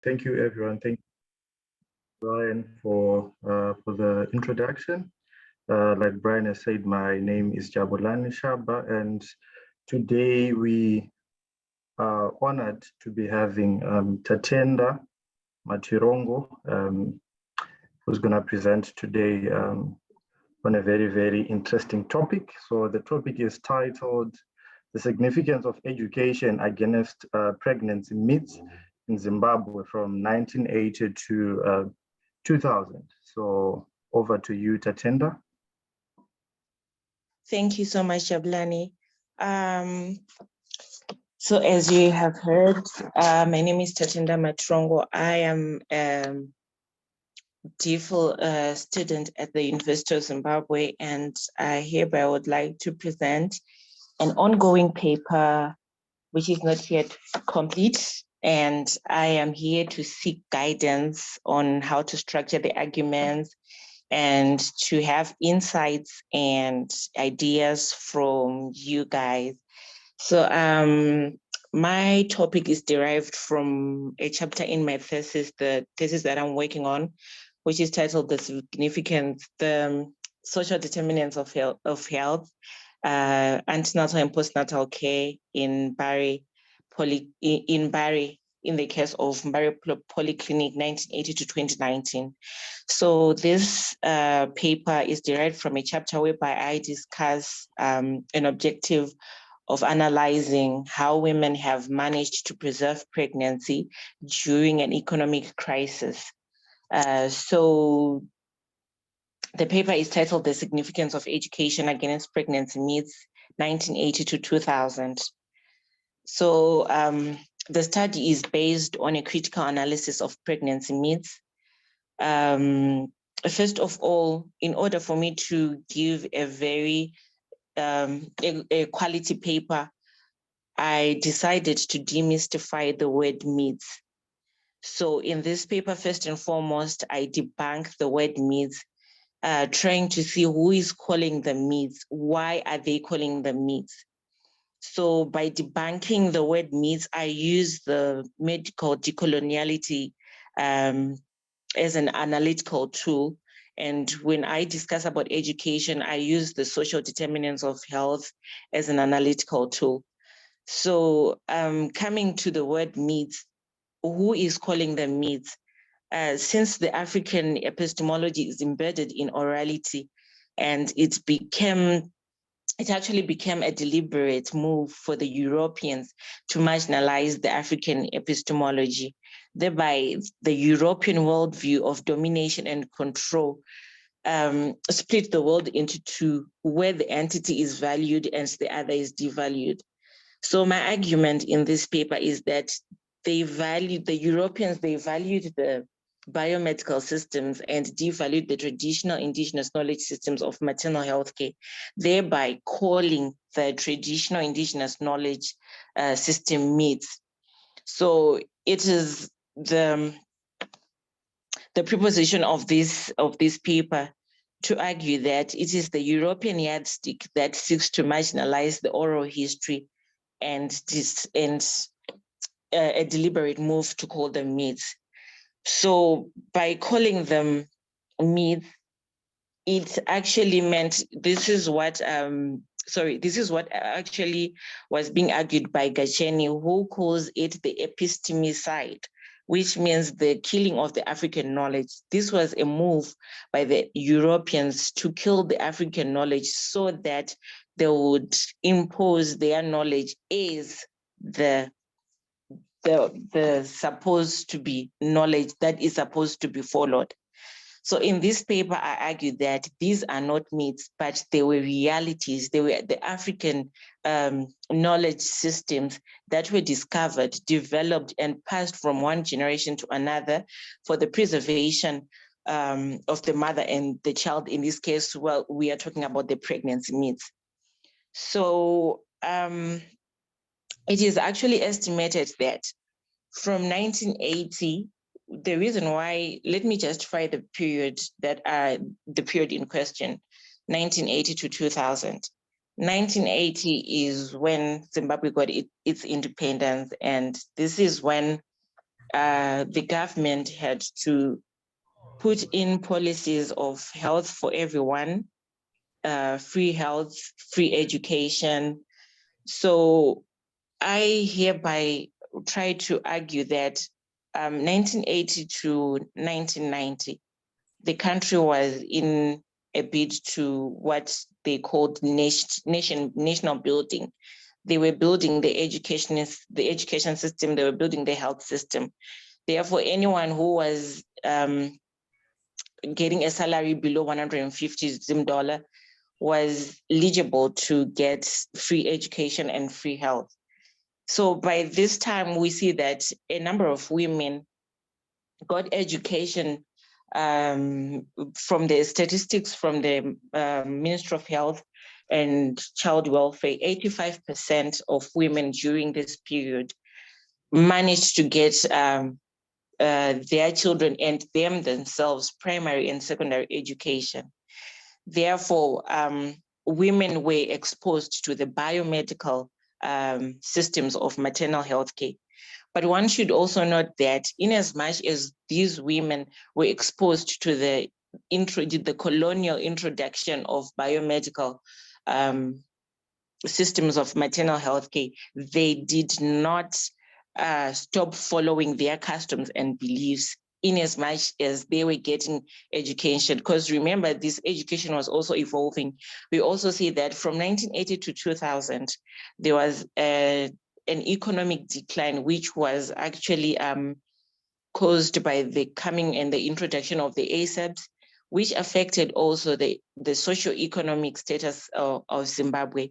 Thank you, everyone. Thank you, Brian, for the introduction. Like Brian has said, my name is Jabulani Shaba, and today we are honored to be having Tatenda Matirongo, who's going to present today on a very, very interesting topic. So the topic is titled "The Significance of Education Against Pregnancy Myths in Zimbabwe from 1980 to 2000. So over to you, Tatenda. Thank you so much, Jabulani. So as you have heard, my name is Tatenda Matirongo. I am DPhil student at the University of Zimbabwe, and I hereby would like to present an ongoing paper which is not yet complete, and I am here to seek guidance on how to structure the arguments and to have insights and ideas from you guys. So my topic is derived from a chapter in my thesis, the thesis that I'm working on, which is titled "The Significance, the Social Determinants of Health, Antenatal and Postnatal Care in Barry, in the case of Barry Polyclinic 1980 to 2019. So this paper is derived from a chapter whereby I discuss an objective of analyzing how women have managed to preserve pregnancy during an economic crisis. So the paper is titled "The Significance of Education Against Pregnancy Myths, 1980 to 2000. So the study is based on a critical analysis of pregnancy myths. First of all, in order for me to give a very a quality paper, I decided to demystify the word myths. So in this paper, first and foremost, I debunk the word myths, trying to see who is calling the myths, why are they calling the myths. So by debunking the word myths, I use the medical decoloniality as an analytical tool. And when I discuss about education, I use the social determinants of health as an analytical tool. So coming to the word myths, who is calling them myths? Since the African epistemology is embedded in orality, and it actually became a deliberate move for the Europeans to marginalize the African epistemology. Thereby, the European worldview of domination and control split the world into two, where the entity is valued and the other is devalued. So my argument in this paper is that the Europeans valued the biomedical systems and devalued the traditional indigenous knowledge systems of maternal health care, thereby calling the traditional indigenous knowledge system myths. So it is the preposition of this paper to argue that it is the European yardstick that seeks to marginalize the oral history and a deliberate move to call them myths. So by calling them myths, it actually meant this is what actually was being argued by Gacheni, who calls it the epistemicide, which means the killing of the African knowledge. This was a move by the Europeans to kill the African knowledge so that they would impose their knowledge as the supposed to be knowledge that is supposed to be followed. So in this paper, I argued that these are not myths, but they were realities. They were the African knowledge systems that were discovered, developed, and passed from one generation to another for the preservation of the mother and the child. In this case, well, we are talking about the pregnancy myths. So it is actually estimated that from 1980, the reason why, let me justify the period in question, 1980 to 2000. 1980 is when Zimbabwe got its independence, and this is when the government had to put in policies of health for everyone, free health, free education. So I hereby try to argue that 1980 to 1990, the country was in a bid to what they called national building. They were building the education system, they were building the health system. Therefore, anyone who was getting a salary below 150 Zim dollar was eligible to get free education and free health. So by this time, we see that a number of women got education from the statistics from the Ministry of Health and Child Welfare. 85% of women during this period managed to get their children and them themselves primary and secondary education. Therefore, women were exposed to the biomedical systems of maternal health care. But one should also note that in as much as these women were exposed to the colonial introduction of biomedical systems of maternal health care, they did not stop following their customs and beliefs in as much as they were getting education. Because remember, this education was also evolving. We also see that from 1980 to 2000, there was an economic decline, which was actually caused by the coming and the introduction of the ASAPs, which affected also the socio-economic status of Zimbabwe.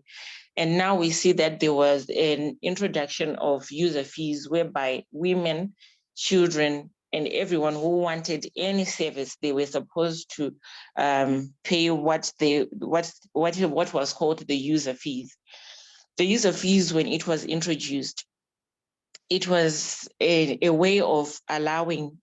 And now we see that there was an introduction of user fees whereby women, children, and everyone who wanted any service, they were supposed to pay what was called the user fees. The user fees, when it was introduced, it was a way of allowing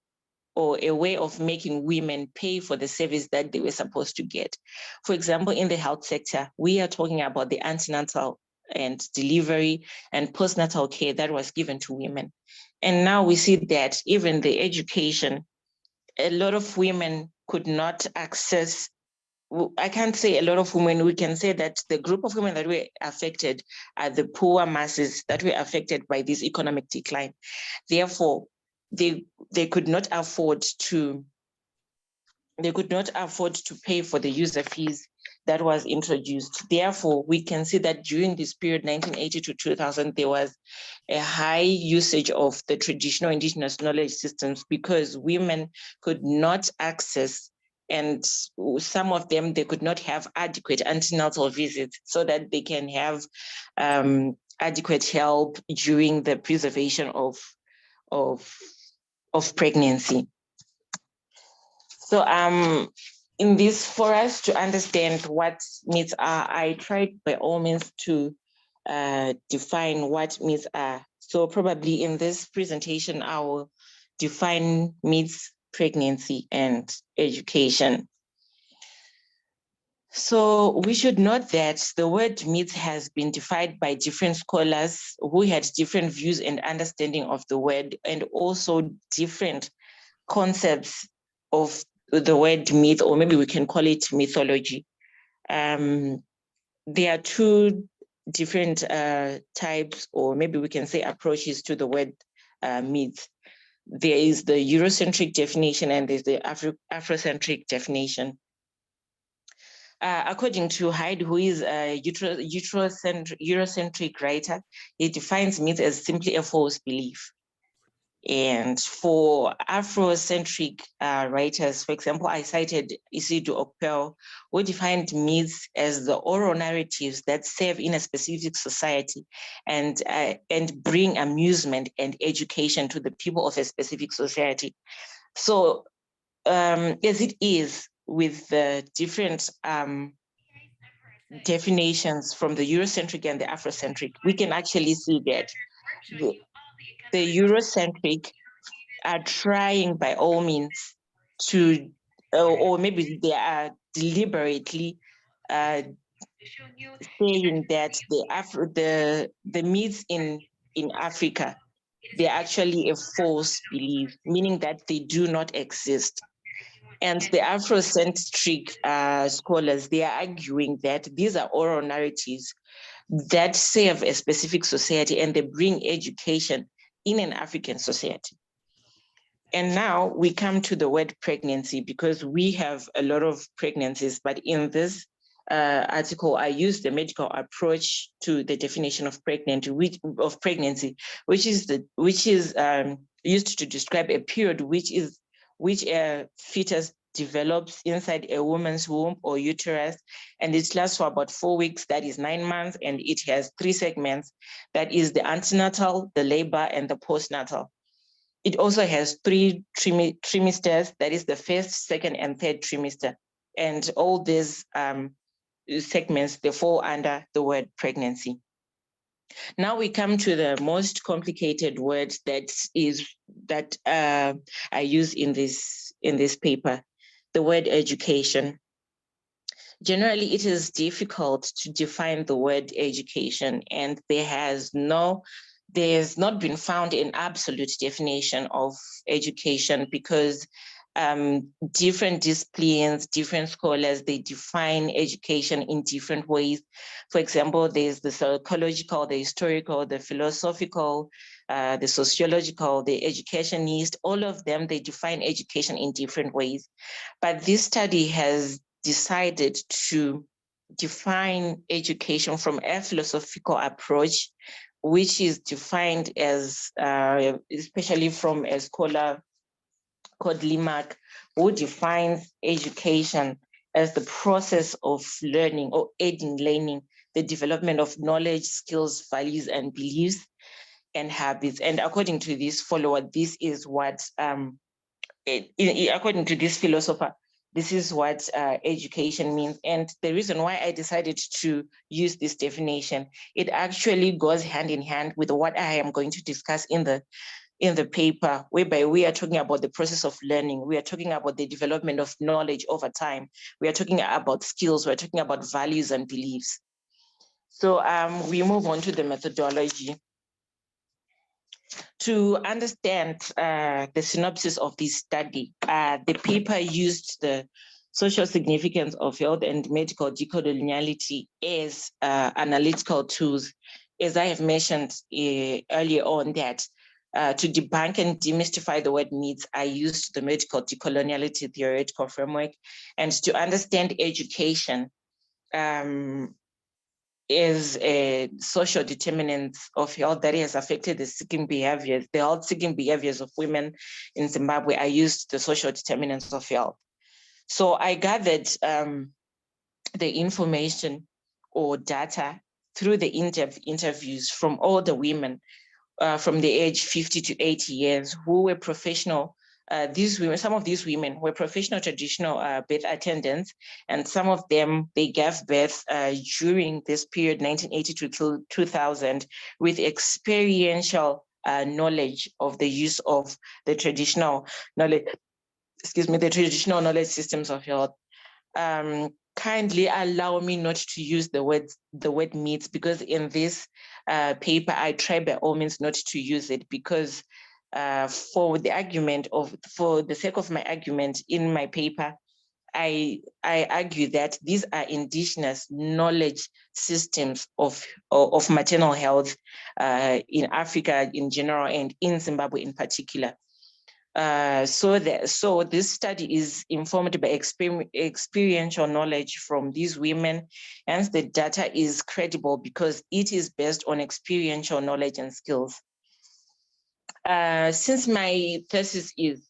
or a way of making women pay for the service that they were supposed to get. For example, in the health sector, we are talking about the antenatal and delivery and postnatal care that was given to women. And now we see that even the education, a lot of women could not access. I can't say a lot of women, we can say that the group of women that were affected are the poor masses that were affected by this economic decline. Therefore, they could not afford to pay for the user fees that was introduced. Therefore, we can see that during this period, 1980 to 2000, there was a high usage of the traditional indigenous knowledge systems because women could not access, and some of them, they could not have adequate antenatal visits so that they can have adequate help during the preservation of pregnancy. So in this, for us to understand what myths are, I tried by all means to define what myths are. So probably in this presentation, I will define myths, pregnancy, and education. So we should note that the word myth has been defined by different scholars who had different views and understanding of the word, and also different concepts of the word myth, or maybe we can call it mythology. There are two different types, or maybe we can say approaches to the word myth. There is the Eurocentric definition and there's the Afrocentric definition. According to Hyde, who is a Eurocentric writer, he defines myth as simply a false belief. And for Afrocentric writers, for example, I cited Isidro Okpel, who defined myths as the oral narratives that serve in a specific society and bring amusement and education to the people of a specific society. So as it is with the different definitions from the Eurocentric and the Afrocentric, we can actually see that the Eurocentric are trying by all means to, or maybe they are deliberately saying that the myths in Africa They're actually a false belief, meaning that they do not exist. And the Afrocentric scholars, they are arguing that these are oral narratives that serve a specific society and they bring education in an African society. And now we come to the word pregnancy, because we have a lot of pregnancies, but in this article, I use the medical approach to the definition of pregnancy, which is used to describe a period which a fetus develops inside a woman's womb or uterus, and it lasts for about 4 weeks, that is 9 months, and it has 3 segments, that is the antenatal, the labor, and the postnatal. It also has 3 trimesters, that is the first, second, and third trimester. And all these segments, they fall under the word pregnancy. Now we come to the most complicated word that I use in this paper, the word education. Generally, it is difficult to define the word education, and there has not been found an absolute definition of education, because different disciplines, different scholars, they define education in different ways. For example, there's the psychological, the historical, the philosophical, the sociological, the educationist, all of them, they define education in different ways. But this study has decided to define education from a philosophical approach, which is defined as, especially from a scholar called Limak, who defines education as the process of learning or aiding learning, the development of knowledge, skills, values, and beliefs and habits. And according to this follower, this is what, according to this philosopher, this is what education means. And the reason why I decided to use this definition, it actually goes hand in hand with what I am going to discuss in the paper, whereby we are talking about the process of learning. We are talking about the development of knowledge over time. We are talking about skills. We're talking about values and beliefs. So we move on to the methodology. To understand the synopsis of this study, the paper used the social significance of health and medical decoloniality as analytical tools. As I have mentioned earlier on, that to debunk and demystify the word myths, I used the medical decoloniality theoretical framework. And to understand education, is a social determinant of health that has affected the health-seeking behaviors of women in Zimbabwe. I used the social determinants of health. So I gathered the information or data through the in-depth interviews from all the women from the age 50 to 80 years who were professional. These women, some of these women were professional traditional birth attendants, and some of them, they gave birth during this period, 1980 to 2000, with experiential knowledge of the use of the traditional knowledge, the traditional knowledge systems of health. Kindly allow me not to use the word myths, because in this paper, I try by all means not to use it, because for the sake of my argument in my paper, I argue that these are indigenous knowledge systems of maternal health in Africa in general and in Zimbabwe in particular. So this study is informed by experiential knowledge from these women, hence the data is credible because it is based on experiential knowledge and skills. Since my thesis is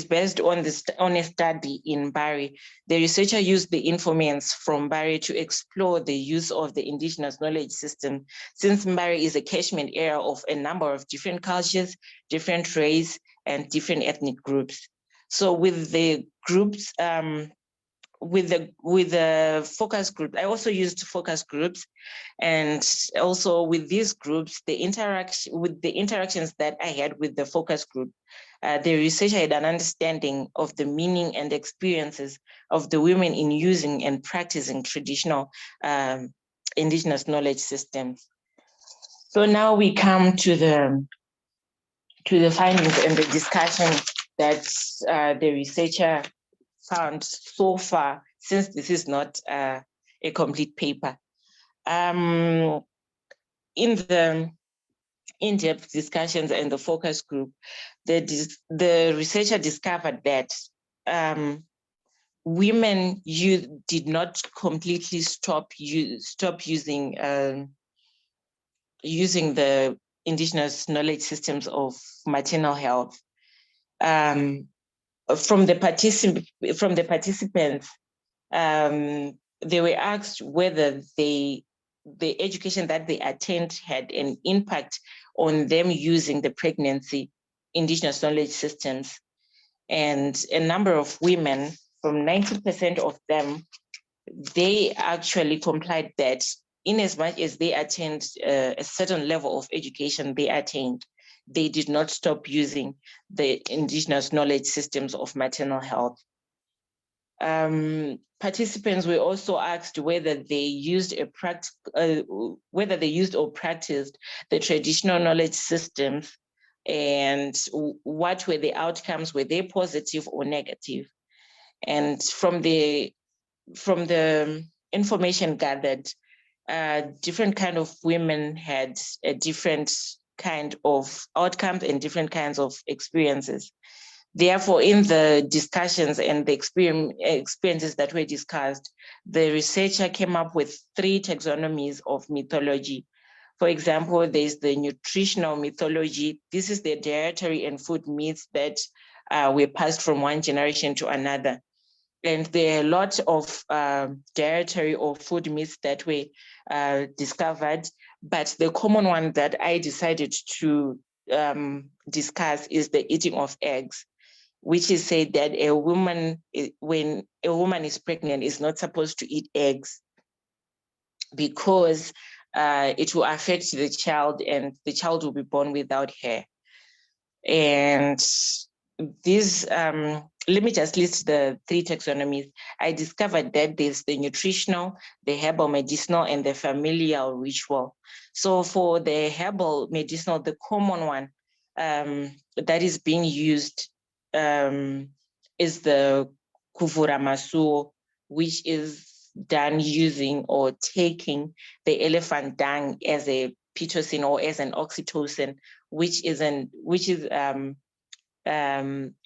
based on a study in Bari, the researcher used the informants from Bari to explore the use of the indigenous knowledge system, since Bari is a catchment area of a number of different cultures, different race, and different ethnic groups. So with the groups, with the focus group, I also used focus groups, and also with these groups, the interactions that I had with the focus group, the researcher had an understanding of the meaning and experiences of the women in using and practicing traditional indigenous knowledge systems. So now we come to the findings and the discussion that the researcher found so far, since this is not a complete paper. In the in-depth discussions and the focus group, the researcher discovered that women did not completely stop using the indigenous knowledge systems of maternal health. From the participants, they were asked whether the education that they attend had an impact on them using the pregnancy indigenous knowledge systems. And a number of women, from 90% of them, they actually complied that in as much as they attend a certain level of education they attained, they did not stop using the indigenous knowledge systems of maternal health. Participants were also asked whether they used or practiced the traditional knowledge systems, and what were the outcomes, were they positive or negative? And from the information gathered, different kind of women had a different kind of outcomes and different kinds of experiences. Therefore, in the discussions and the experiences that were discussed, the researcher came up with 3 taxonomies of mythology. For example, there's the nutritional mythology. This is the dietary and food myths that were passed from one generation to another. And there are a lot of dietary or food myths that were discovered, but the common one that I decided to discuss is the eating of eggs, which is said that when a woman is pregnant, is not supposed to eat eggs because it will affect the child and the child will be born without hair. And these, let me just list the 3 taxonomies. I discovered that there's the nutritional, the herbal medicinal, and the familial ritual. So for the herbal medicinal, the common one that is being used is the kuvura masuo, which is done using or taking the elephant dung as a pitocin or as an oxytocin, which is a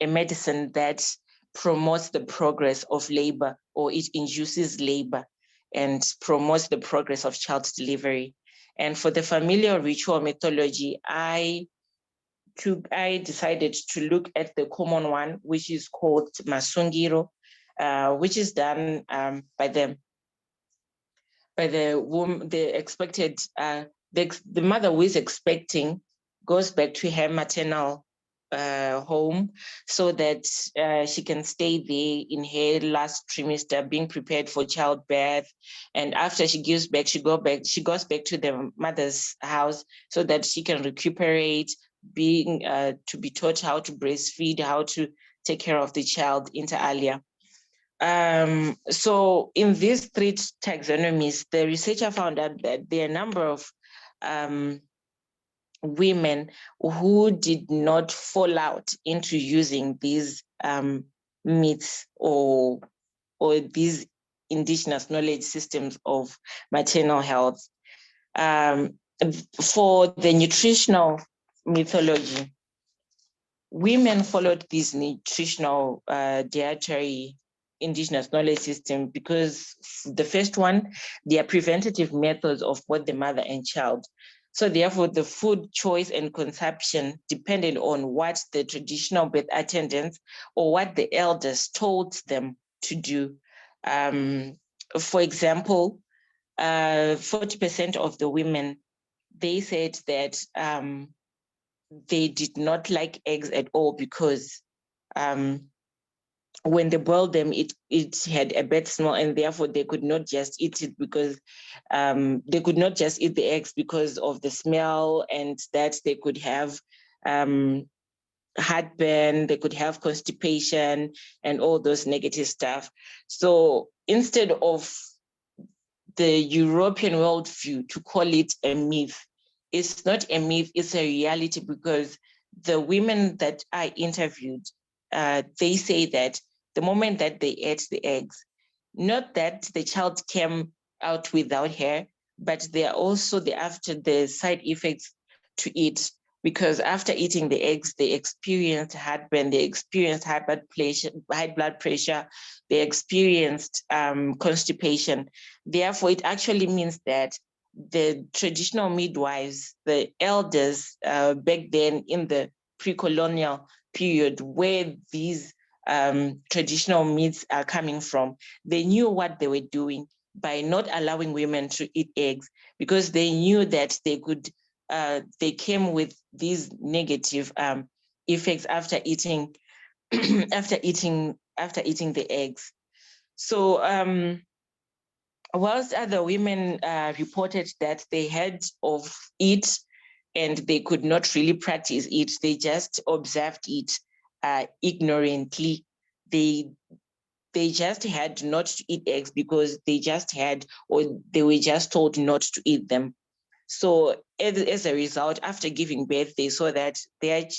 medicine that promotes the progress of labor, or it induces labor and promotes the progress of child delivery. And for the familial ritual mythology, I decided to look at the common one, which is called masungiro, which is done by the woman, the expected, the mother who is expecting goes back to her maternal home so that she can stay there in her last trimester, being prepared for childbirth. And after she gives back, she goes back to the mother's house so that she can recuperate, being to be taught how to breastfeed, how to take care of the child inter alia. So in these 3 taxonomies, the researcher found out that there are a number of women who did not fall out into using these myths or these indigenous knowledge systems of maternal health. For the nutritional mythology, women followed this nutritional dietary indigenous knowledge system because the first one, they are preventative methods of both the mother and child. So therefore, the food choice and consumption depended on what the traditional birth attendants or what the elders told them to do. For example, 40% of the women, they said that they did not like eggs at all because when they boiled them, it had a bad smell, and therefore they could not just eat it because they could not just eat the eggs because of the smell, and that they could have heartburn, they could have constipation, and all those negative stuff. So instead of the European worldview to call it a myth, it's not a myth, it's a reality, because the women that I interviewed, they say that the moment that they ate the eggs, not that the child came out without hair, but there are also the side effects to it, because after eating the eggs, they experienced heartburn, they experienced high blood pressure, they experienced constipation. Therefore, it actually means that the traditional midwives, the elders back then in the pre-colonial period, where these traditional meats are coming from, they knew what they were doing by not allowing women to eat eggs, because they knew that they came with these negative effects after eating after eating the eggs. So whilst other women reported that they heard of it and they could not really practice it, they just observed it ignorantly. They just had not to eat eggs because they just had, or they were just told not to eat them. So as a result, after giving birth, they saw that their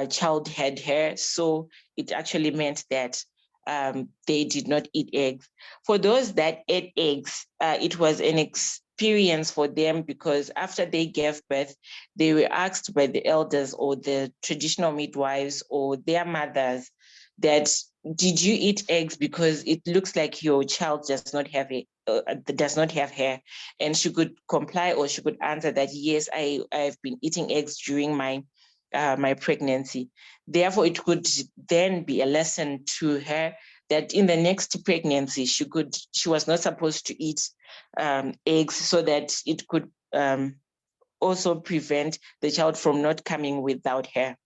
child had hair. So it actually meant that they did not eat eggs. For those that ate eggs, it was an experience for them, because after they gave birth, they were asked by the elders or the traditional midwives or their mothers that, did you eat eggs, because it looks like your child does not have hair? And she could comply, or she could answer that, yes, I've been eating eggs during my pregnancy. Therefore, it could then be a lesson to her that in the next pregnancy, she was not supposed to eat eggs, so that it could also prevent the child from not coming without hair.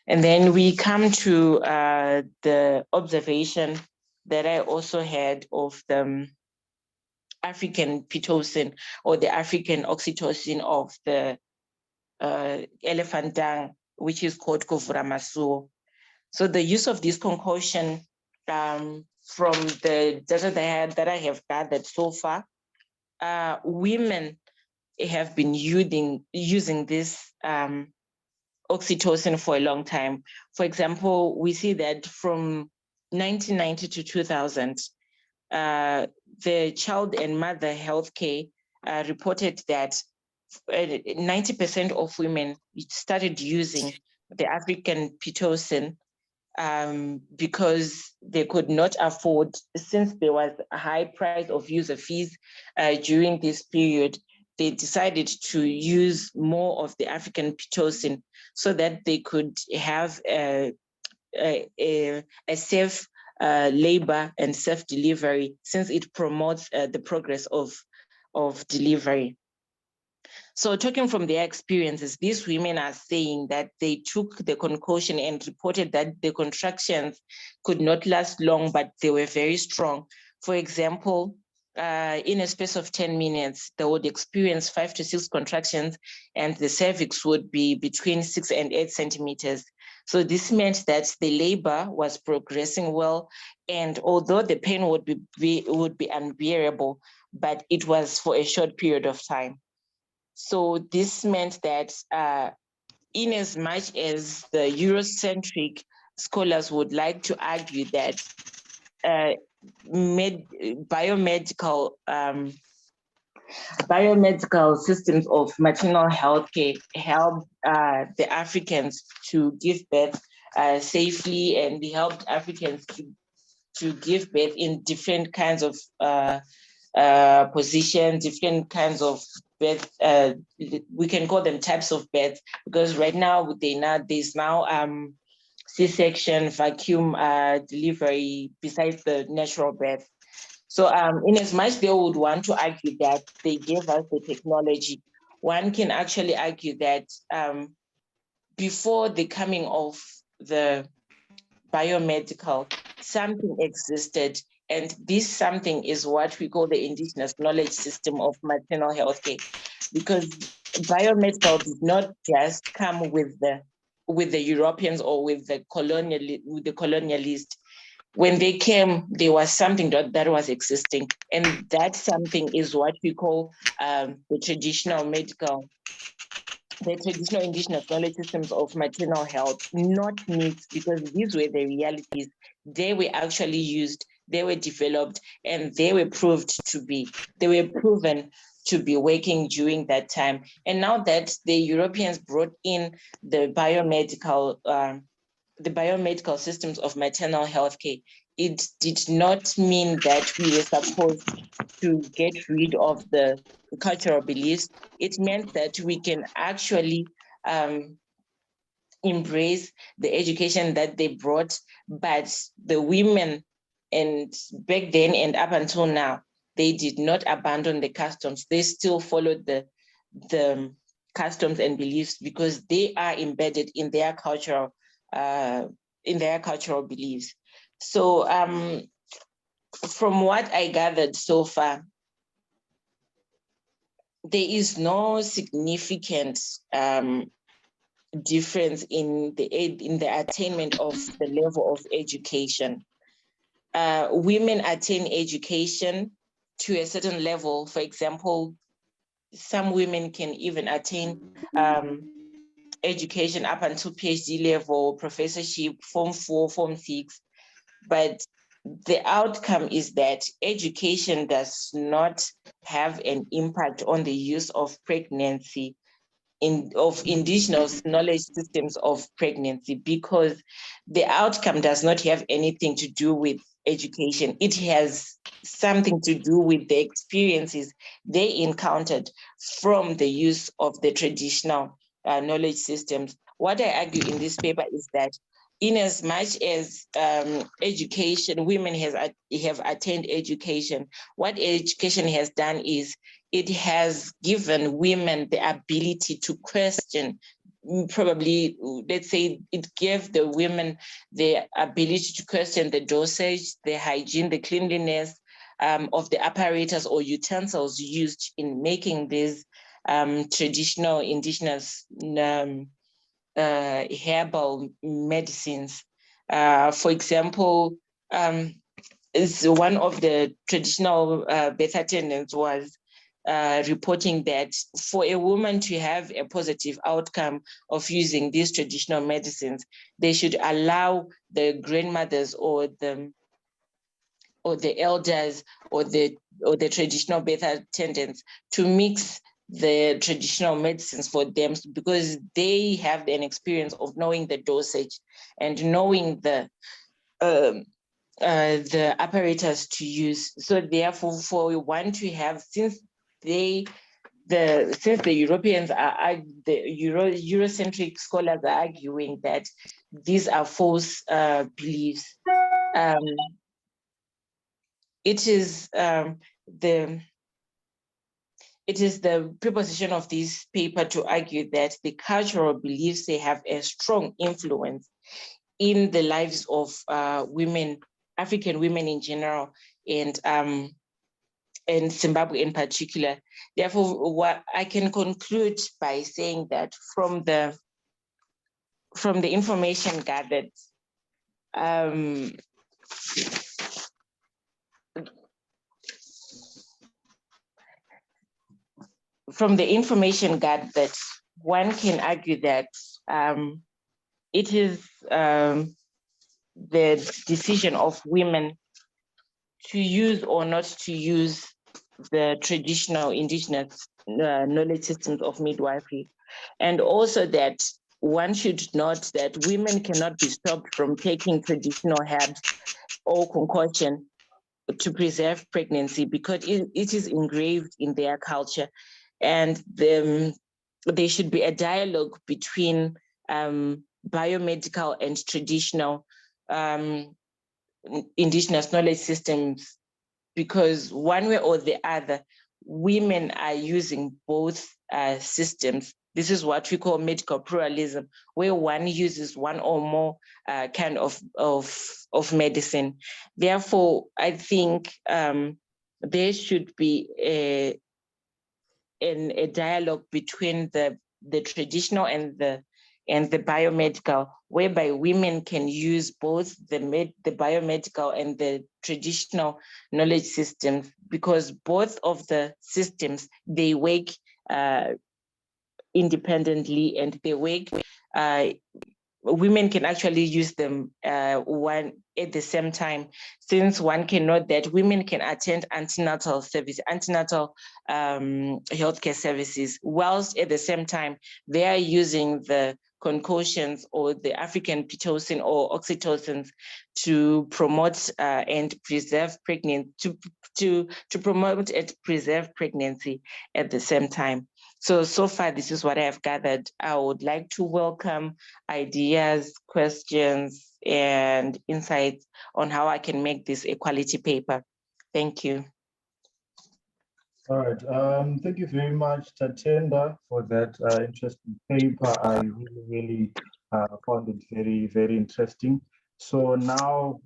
And then we come to the observation that I also had of the African Pitocin, or the African oxytocin of the elephant dung, which is called Kovramasuo. So the use of this concoction, from the data that I have gathered so far, women have been using this oxytocin for a long time. For example, we see that from 1990 to 2000, the Child and Mother Healthcare reported that 90% of women started using the African Pitocin because they could not afford, since there was a high price of user fees during this period, they decided to use more of the African Pitocin so that they could have a safe labor and safe delivery, since it promotes the progress of delivery. So talking from their experiences, these women are saying that they took the concoction and reported that the contractions could not last long, but they were very strong. For example, in a space of 10 minutes, they would experience 5 to 6 contractions, and the cervix would be between 6 and 8 centimeters. So this meant that the labor was progressing well, and although the pain would be unbearable, but it was for a short period of time. So this meant that in as much as the Eurocentric scholars would like to argue that biomedical systems of maternal health care helped the Africans to give birth safely, and they helped Africans to give birth in different kinds of positions, different kinds of birth. We can call them types of birth, because right now there's now C-section, vacuum delivery, besides the natural birth. So in as much they would want to argue that they gave us the technology, one can actually argue that before the coming of the biomedical, something existed. And this something is what we call the indigenous knowledge system of maternal health care, because biomedical did not just come with the Europeans or with the colonialist. when they came, there was something that was existing. And that something is what we call the traditional indigenous knowledge systems of maternal health, not myths, because these were the realities. They were actually used, they were developed, and they were proven to be working during that time. And now that the Europeans brought in the biomedical systems of maternal health care, it did not mean that we were supposed to get rid of the cultural beliefs. It meant that we can actually embrace the education that they brought, but the women, and back then and up until now, they did not abandon the customs. They still followed the customs and beliefs because they are embedded in their cultural beliefs. So from what I gathered so far, there is no significant difference in the attainment of the level of education. Women attain education to a certain level. For example, some women can even attain education up until PhD level, professorship, Form 4, Form 6. But the outcome is that education does not have an impact on the use of pregnancy of indigenous knowledge systems of pregnancy, because the outcome does not have anything to do with education. It has something to do with the experiences they encountered from the use of the traditional knowledge systems. What I argue in this paper is that in as much as education, women have attained education, what education has done is it has given women the ability to question. Probably, let's say, it gave the women the ability to question the dosage, the hygiene, the cleanliness of the apparatus or utensils used in making these traditional indigenous herbal medicines. For example, is one of the traditional birth attendants was reporting that for a woman to have a positive outcome of using these traditional medicines, they should allow the grandmothers or the elders or the traditional birth attendants to mix the traditional medicines for them, because they have an experience of knowing the dosage and knowing the apparatus to use. So therefore, for one to have, since the Europeans are the Eurocentric scholars are arguing that these are false beliefs. It is the preposition of this paper to argue that the cultural beliefs, they have a strong influence in the lives of women, African women in general, and Zimbabwe in particular. Therefore, what I can conclude by saying that from the information gathered, one can argue that it is the decision of women to use or not to use the traditional indigenous knowledge systems of midwifery. And also that one should note that women cannot be stopped from taking traditional herbs or concoction to preserve pregnancy, because it is engraved in their culture. And there should be a dialogue between biomedical and traditional indigenous knowledge systems, because one way or the other, women are using both systems. This is what we call medical pluralism, where one uses one or more kind of medicine. Therefore, I think there should be a dialogue between the traditional and the and the biomedical, whereby women can use both the biomedical and the traditional knowledge systems, because both of the systems, they work independently, and they work, women can actually use them one at the same time, since one can note that women can attend antenatal healthcare services, whilst at the same time they are using the concoctions or the African pitocin or oxytocins to promote and preserve pregnancy, to promote and preserve pregnancy at the same time. So far, this is what I have gathered. I would like to welcome ideas, questions, and insights on how I can make this a quality paper. Thank you. All right. Thank you very much, Tatenda, for that interesting paper. I really found it very, very interesting. So now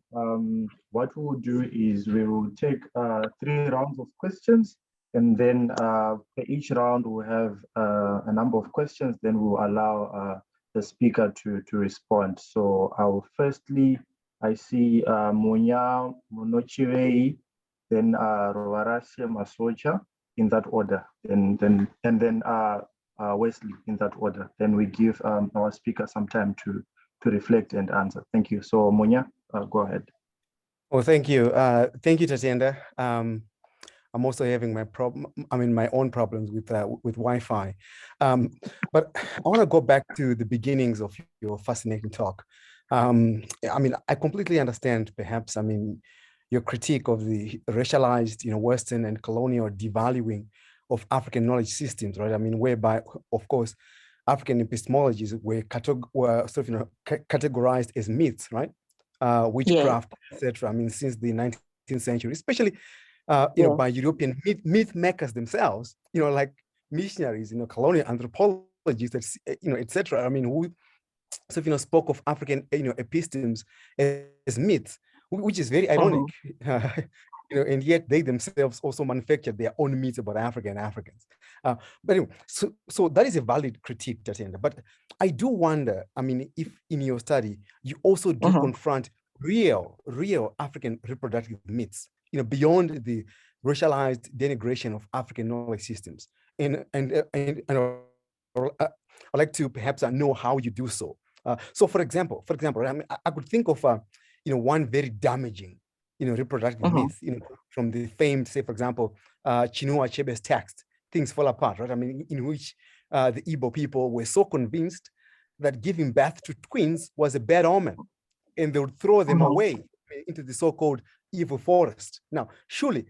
what we will do is we will take 3 rounds of questions, and then for each round we'll have a number of questions, then we'll allow the speaker to respond. So I see Monya Monochirei, then Rovarashe Masocha, in that order, and then Wesley in that order. Then we give our speaker some time to reflect and answer. Thank you. So Monya, go ahead. Well, thank you. Thank you, Tatenda. I'm also having my own problems with Wi-Fi. But I want to go back to the beginnings of your fascinating talk. I completely understand, perhaps, your critique of the racialized, Western and colonial devaluing of African knowledge systems, right? Whereby, of course, African epistemologies were categorized as myths, right? Witchcraft, etc. Since the 19th century, especially, by European myth makers themselves, like missionaries, colonial anthropologists, etc. Who spoke of African, epistemes as myths, which is very ironic, and yet they themselves also manufactured their own myths about Africa and Africans. But anyway, so that is a valid critique, Tatenda. But I do wonder, if in your study you also do confront real African reproductive myths, beyond the racialized denigration of African knowledge systems, and I'd like to perhaps know how you do so. So, for example, I could think of one very damaging, reproductive myth, from the famed, say, for example, Chinua Achebe's text, Things Fall Apart, right? In which the Igbo people were so convinced that giving birth to twins was a bad omen, and they would throw them away into the so-called evil forest. Now, surely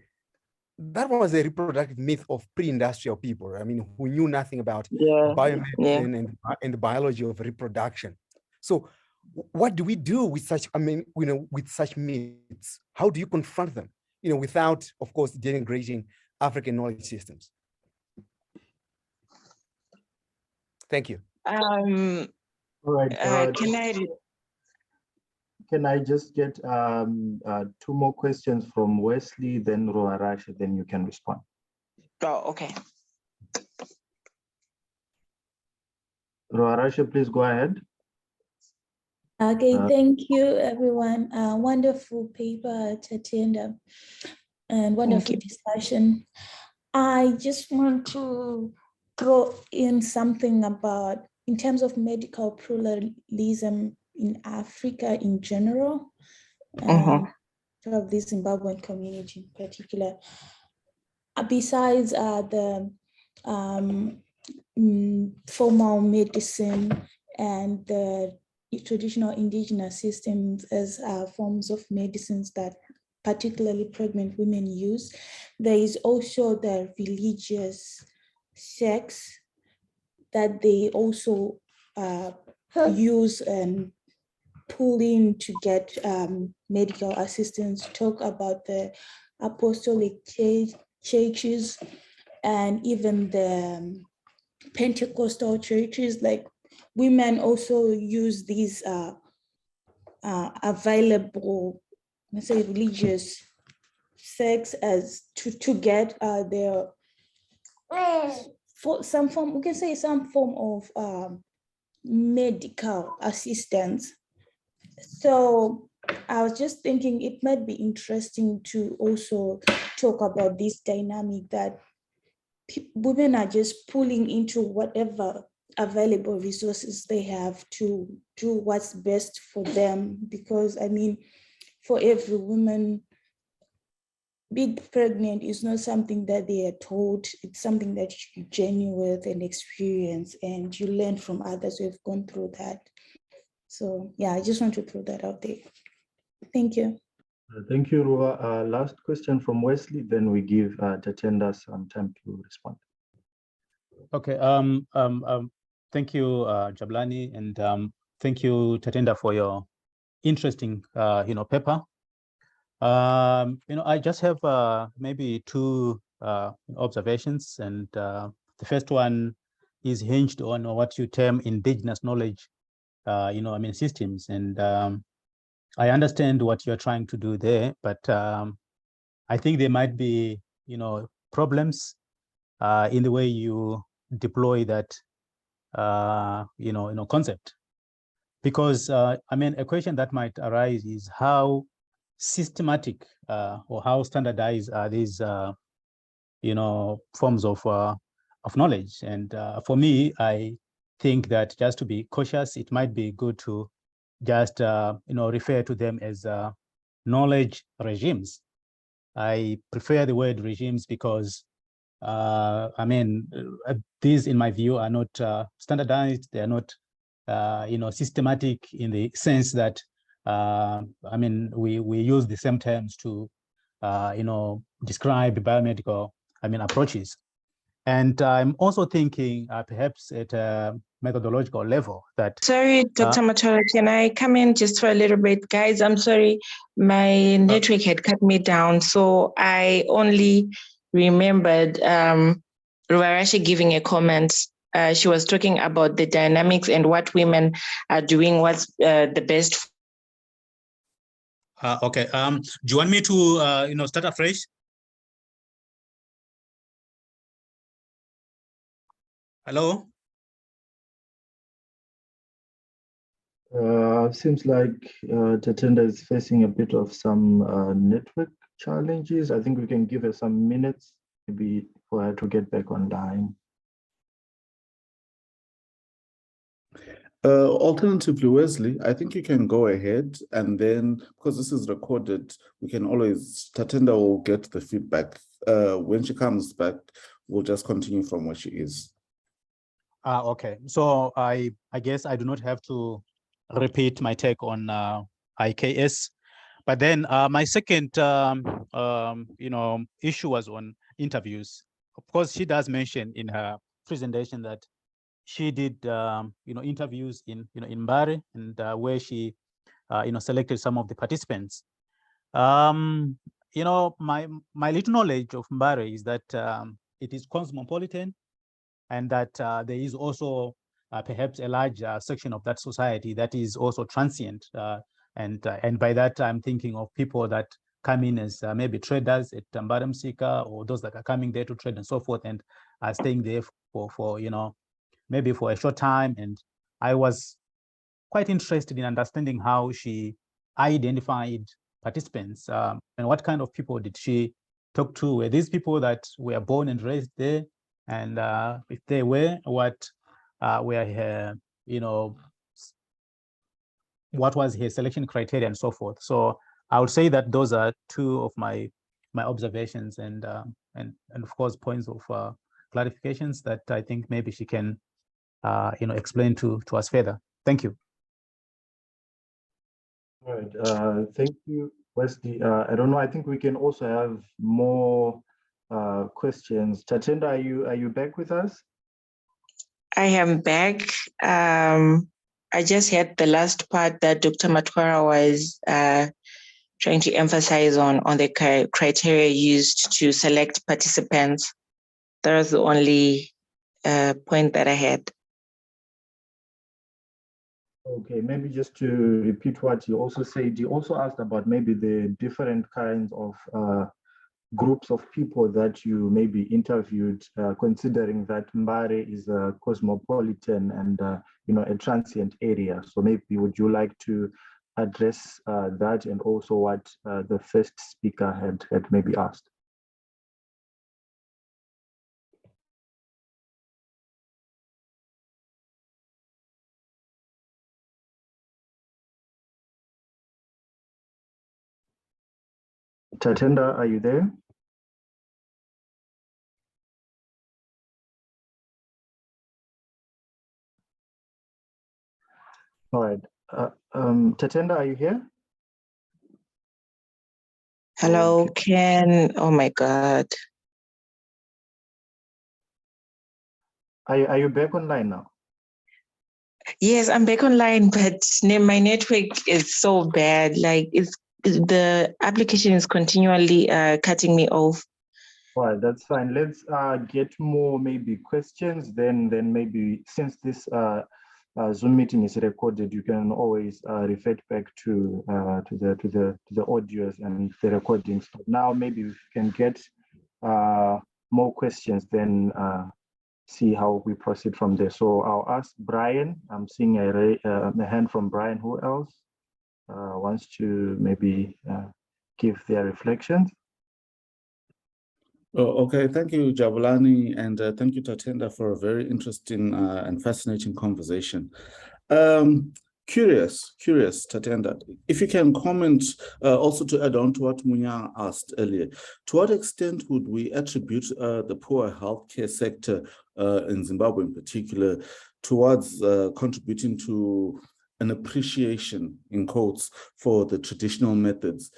that was a reproductive myth of pre-industrial people, right? Who knew nothing about biomedicine and the biology of reproduction. So what do we do with such, with such myths? How do you confront them, without, of course, denigrating African knowledge systems? Thank you. All right. Can I just get 2 more questions from Wesley, then Roarasha, then you can respond. Oh, okay. Roarasha, please go ahead. Okay, thank you, everyone. Wonderful paper to attend and wonderful discussion. I just want to throw in something about, in terms of medical pluralism in Africa in general, of the Zimbabwean community in particular. Besides the formal medicine and the traditional indigenous systems as forms of medicines that particularly pregnant women use, there is also the religious sects that they also use and pull in to get medical assistance. Talk about the apostolic churches and even the Pentecostal churches. Like, women also use these available, let's say, religious sects as to get their some form, we can say, some form of medical assistance. So I was just thinking it might be interesting to also talk about this dynamic that women are just pulling into whatever available resources they have to do what's best for them. Because I mean, for every woman, being pregnant is not something that they are told. It's something that you journey with and experience, and you learn from others who have gone through that. So yeah, I just want to throw that out there. Thank you. Thank you, Ruwa. Last question from Wesley, then we give Tatenda some time to respond. Okay. Thank you, Jabulani, and thank you, Tatenda, for your interesting, paper. I just have maybe two observations, and the first one is hinged on what you term indigenous knowledge, systems, and I understand what you're trying to do there, but I think there might be, problems in the way you deploy that, concept. Because, a question that might arise is how systematic or how standardized are these, forms of knowledge. And for me, I think that just to be cautious, it might be good to just, refer to them as knowledge regimes. I prefer the word regimes because, these, in my view, are not standardized. They are not, systematic in the sense that, we use the same terms to, describe biomedical, approaches. And I'm also thinking perhaps at a methodological level that— Sorry, Dr. Matirongo, can I come in just for a little bit? Guys, I'm sorry, my network had cut me down, so I only remembered Ruvarashi giving a comment. She was talking about the dynamics and what women are doing, what's the best. Okay, do you want me to, start afresh? Hello? Seems like Tatenda is facing a bit of some network challenges. I think we can give her some minutes, maybe for her to get back online. Alternatively, Wesley, I think you can go ahead, and then, because this is recorded, we can always, Tatenda will get the feedback. When she comes back, we'll just continue from where she is. Okay, so I guess I do not have to repeat my take on IKS, but then my second issue was on interviews. Of course, she does mention in her presentation that she did interviews in Mbare, and where she selected some of the participants. My little knowledge of Mbare is that it is cosmopolitan, and that there is also perhaps a large section of that society that is also transient. And by that, I'm thinking of people that come in as maybe traders at Mbaremsika, or those that are coming there to trade and so forth, and are staying there for maybe for a short time. And I was quite interested in understanding how she identified participants, and what kind of people did she talk to? Were these people that were born and raised there? And if they were, what were her, what was her selection criteria and so forth? So I would say that those are two of my observations, and of course points of clarifications that I think maybe she can explain to us further. Thank you. All right, thank you, Wesley. I don't know, I think we can also have more questions. Tatenda, are you back with us? I am back. I just had the last part that Dr. Matirongo was trying to emphasize on the criteria used to select participants. That was the only point that I had. Okay, maybe just to repeat what you also said, you also asked about maybe the different kinds of groups of people that you maybe interviewed, considering that Mbare is a cosmopolitan and a transient area. So maybe would you like to address that, and also what the first speaker had maybe asked? Tatenda, are you there? All right. Tatenda, are you here? Hello, Okay. Ken. Oh my God. Are you back online now? Yes, I'm back online, but my network is so bad. Like the application is continually cutting me off. All right, that's fine. Let's get more maybe questions. Then maybe, since this Zoom meeting is recorded, you can always refer back to the audios and the recordings. But now maybe we can get more questions, then see how we proceed from there. So I'll ask Brian. I'm seeing a hand from Brian. Who else wants to maybe give their reflections? Oh, okay, thank you, Jabulani, and thank you, Tatenda, for a very interesting and fascinating conversation. Curious, Tatenda, if you can comment also to add on to what Munya asked earlier, to what extent would we attribute the poor healthcare sector in Zimbabwe in particular towards contributing to an appreciation, in quotes, for the traditional methods?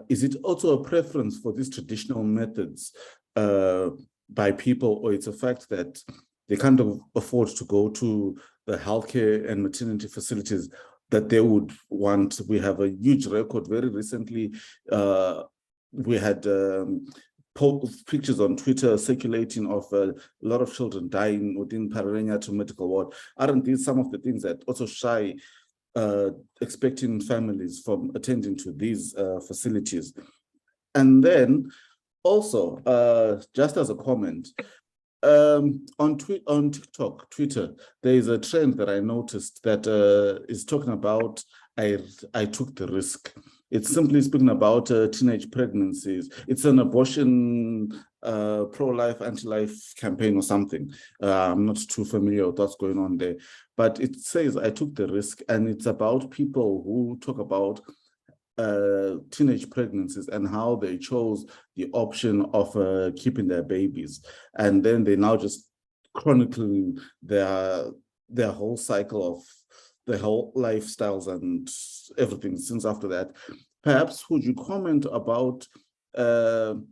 Is it also a preference for these traditional methods by people, or it's a fact that they can't afford to go to the healthcare and maternity facilities that they would want? We have a huge record. Very recently, we had pictures on Twitter circulating of a lot of children dying within Paralenia medical ward. Aren't these some of the things that also shy expecting families from attending to these facilities? And then also, just as a comment, on TikTok, Twitter, there is a trend that I noticed that is talking about I took the risk. It's simply speaking about teenage pregnancies. It's an abortion pro-life, anti-life campaign or something. I'm not too familiar with what's going on there, but it says I took the risk, and it's about people who talk about teenage pregnancies and how they chose the option of keeping their babies, and then they now just chronicling their whole cycle of the whole lifestyles and everything since after that. Perhaps would you comment about the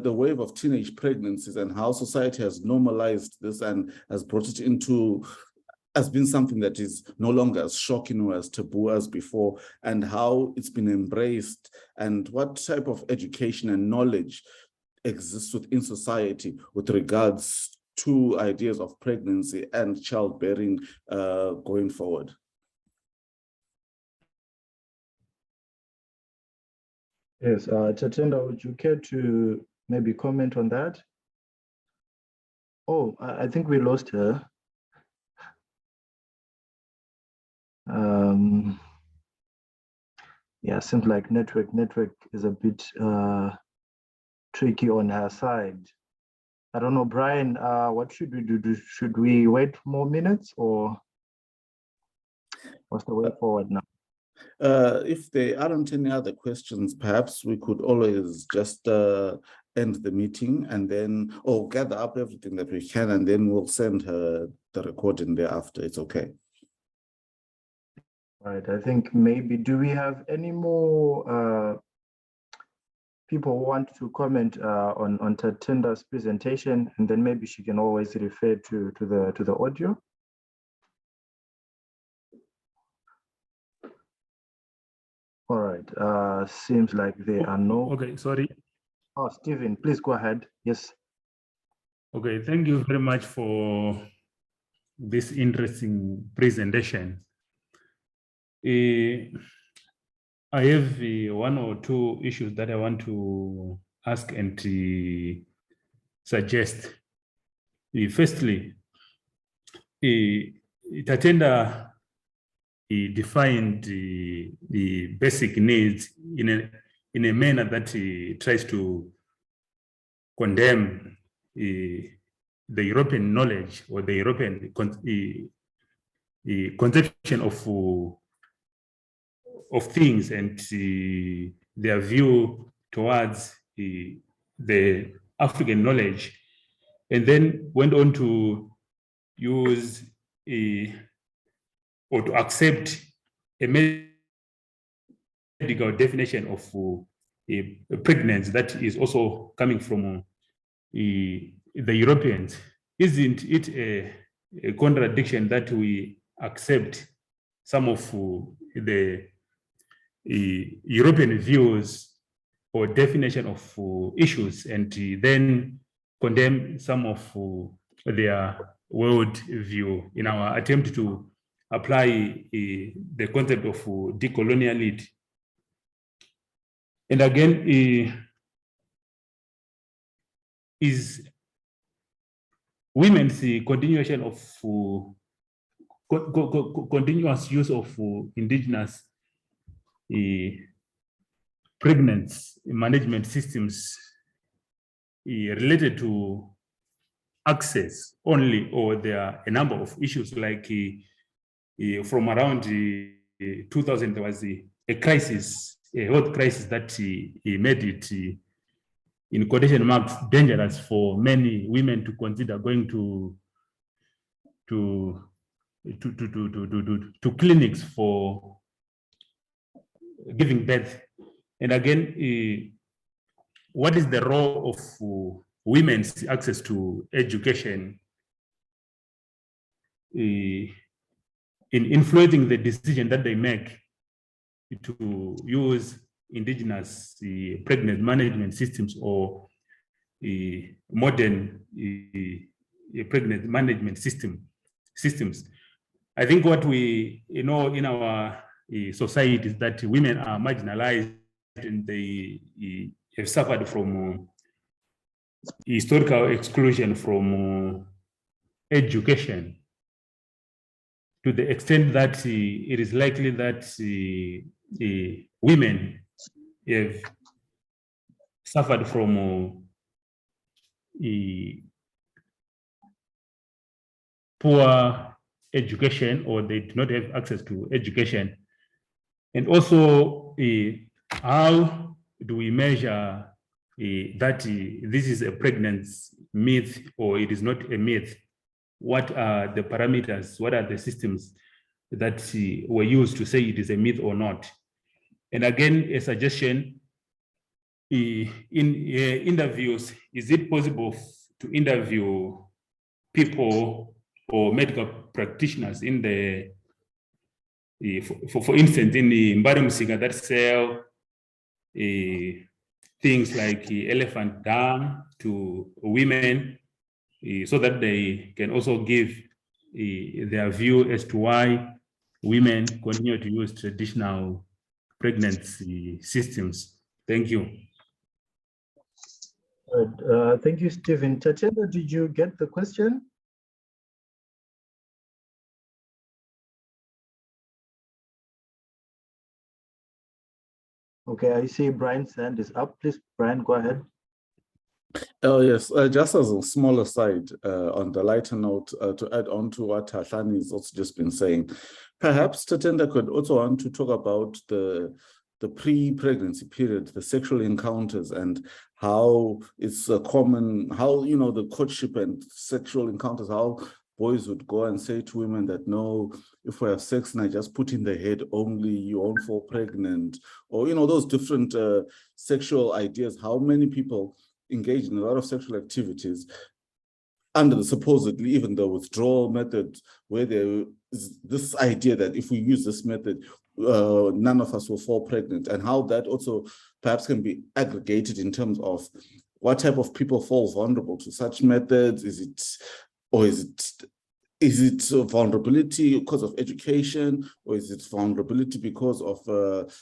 wave of teenage pregnancies and how society has normalized this and has brought it into has been something that is no longer as shocking or as taboo as before, and how it's been embraced, and what type of education and knowledge exists within society with regards to ideas of pregnancy and childbearing going forward? Yes, Tatenda, would you care to maybe comment on that? Oh, I think we lost her. Yeah, seems like network is a bit tricky on her side. I don't know, Brian, what should we do? Should we wait more minutes, or what's the way forward now? If there aren't any other questions, perhaps we could always just end the meeting and then, or gather up everything that we can, and then we'll send her the recording thereafter. It's okay. Right, I think maybe, do we have any more people who want to comment on Tatenda's presentation, and then maybe she can always refer to the audio? All right, seems like there are no. Okay, sorry. Oh, Stephen, please go ahead. Yes. Okay, thank you very much for this interesting presentation. I have one or two issues that I want to ask and suggest. Firstly, Tatenda defined the basic needs in a manner that tries to condemn the European knowledge or the European conception of things and their view towards the African knowledge, and then went on to use or to accept a medical definition of a pregnancy that is also coming from the Europeans. Isn't it a contradiction that we accept some of the European views or definition of issues and then condemn some of their world view in our attempt to apply the concept of decoloniality? And again, is women's continuation of continuous use of indigenous pregnancy management systems related to access only, or there are a number of issues like from around 2000 there was a crisis, a health crisis that made it in quotation marks dangerous for many women to consider going to clinics for giving birth. And again, what is the role of women's access to education in influencing the decision that they make to use indigenous pregnancy management systems or modern pregnancy management systems? I think what we know in our society is that women are marginalized and they have suffered from historical exclusion from education, to the extent that it is likely that women have suffered from poor education, or they do not have access to education. And also, how do we measure that this is a pregnancy myth or it is not a myth? What are the parameters? What are the systems that were used to say it is a myth or not? And again, a suggestion, in interviews, is it possible to interview people or medical practitioners in the, for instance, in the Mbarumsika that sell things like elephant dung to women, so that they can also give their view as to why women continue to use traditional pregnancy systems. Thank you. Right. Thank you, Stephen. Tatenda, did you get the question? Okay, I see Brian's hand is up. Please, Brian, go ahead. Oh, yes. Just as a small aside, on the lighter note, to add on to what Hahlani has also just been saying, perhaps Tatenda could also want to talk about the pre-pregnancy period, the sexual encounters, and how it's a common, how, you know, the courtship and sexual encounters, how boys would go and say to women that, no, if we have sex and I just put in the head only, you won't fall pregnant, or, you know, those different sexual ideas, how many people engage in a lot of sexual activities under the supposedly, even the withdrawal method, where there is this idea that if we use this method, none of us will fall pregnant, and how that also perhaps can be aggregated in terms of what type of people fall vulnerable to such methods. Is it Is it vulnerability because of education, or is it vulnerability because of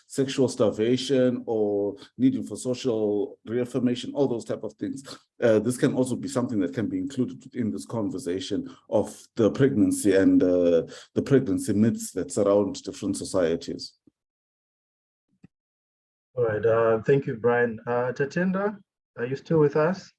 sexual starvation or needing for social reaffirmation, all those type of things? This can also be something that can be included in this conversation of the pregnancy and the pregnancy myths that surround different societies. All right, thank you, Brian. Tatenda, are you still with us?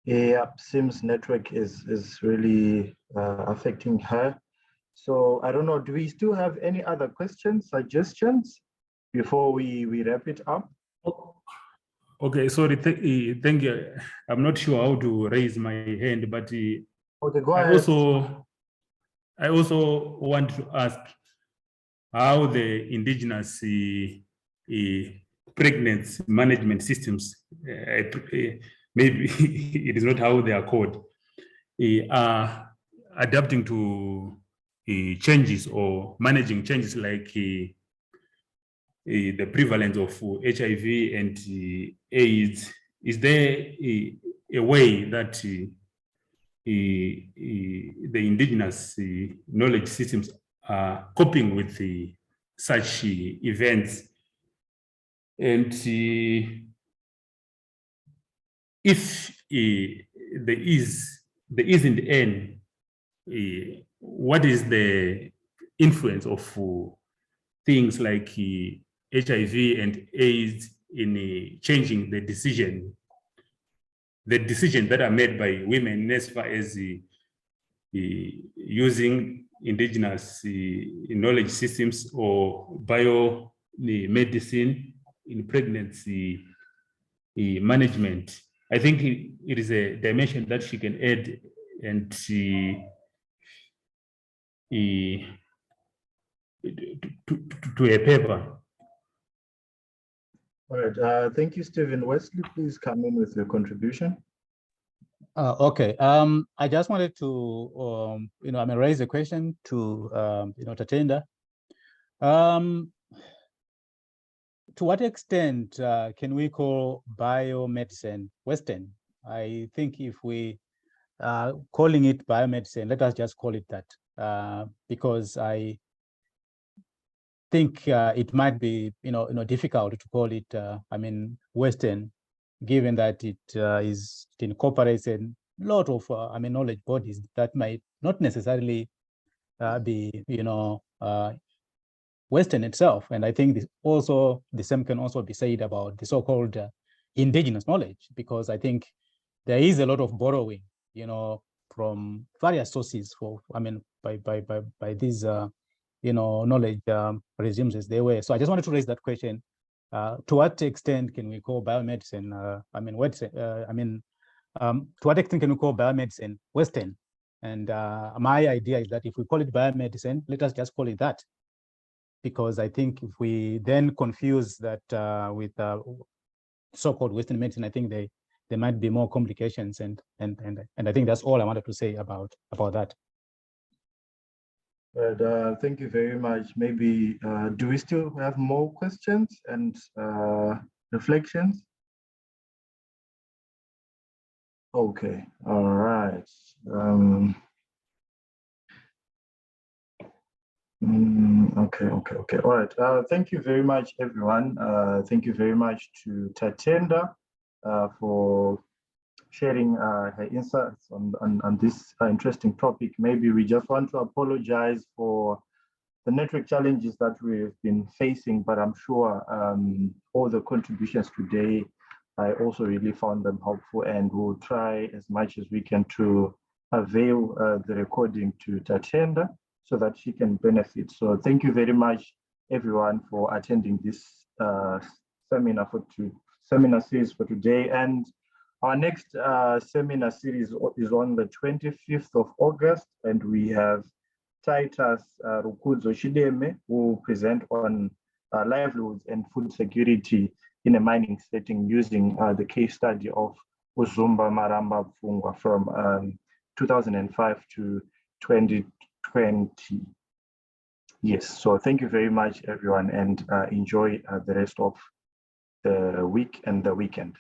Yeah, seems network is really affecting her. So I don't know, do we still have any other questions, suggestions before we wrap it up? Okay, sorry, thank you. I'm not sure how to raise my hand, but okay, go ahead. I also want to ask how the indigenous pregnancy management systems, maybe it is not how they are called, are adapting to changes or managing changes like the prevalence of HIV and AIDS. Is there a way that the indigenous knowledge systems are coping with such events? And if there isn't any, what is the influence of things like HIV and AIDS in changing the decisions that are made by women as far as using indigenous knowledge systems or biomedicine in pregnancy management? I think it is a dimension that she can add and to a paper. All right, thank you, Stephen. Wesley, please come in with your contribution. Okay, I just wanted to, raise a question to, Tatenda. To what extent can we call biomedicine Western? I think if we are calling it biomedicine, let us just call it that, because I think it might be, difficult to call it, Western, given that it incorporates a lot of, knowledge bodies that might not necessarily be, Western itself. And I think the same can also be said about the so-called indigenous knowledge, because I think there is a lot of borrowing, from various sources by these, knowledge regimes as they were. So I just wanted to raise that question. To what extent can we call biomedicine, to what extent can we call biomedicine Western? And my idea is that if we call it biomedicine, let us just call it that. Because I think if we then confuse that with so-called Western medicine, I think there might be more complications, and I think that's all I wanted to say about that. But thank you very much. Maybe do we still have more questions and reflections? Okay, all right. Okay. All right. Thank you very much, everyone. Thank you very much to Tatenda for sharing her insights on this interesting topic. Maybe we just want to apologize for the network challenges that we've been facing, but I'm sure all the contributions today, I also really found them helpful, and we'll try as much as we can to avail the recording to Tatenda so that she can benefit. So thank you very much, everyone, for attending this seminar series for today. And our next seminar series is on the 25th of August, and we have Titus Rukudzo Shideme, who will present on livelihoods and food security in a mining setting using the case study of Uzumba Maramba Pfungwa from 2005 to 2020. Yes, so thank you very much, everyone, and enjoy the rest of the week and the weekend.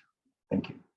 Thank you.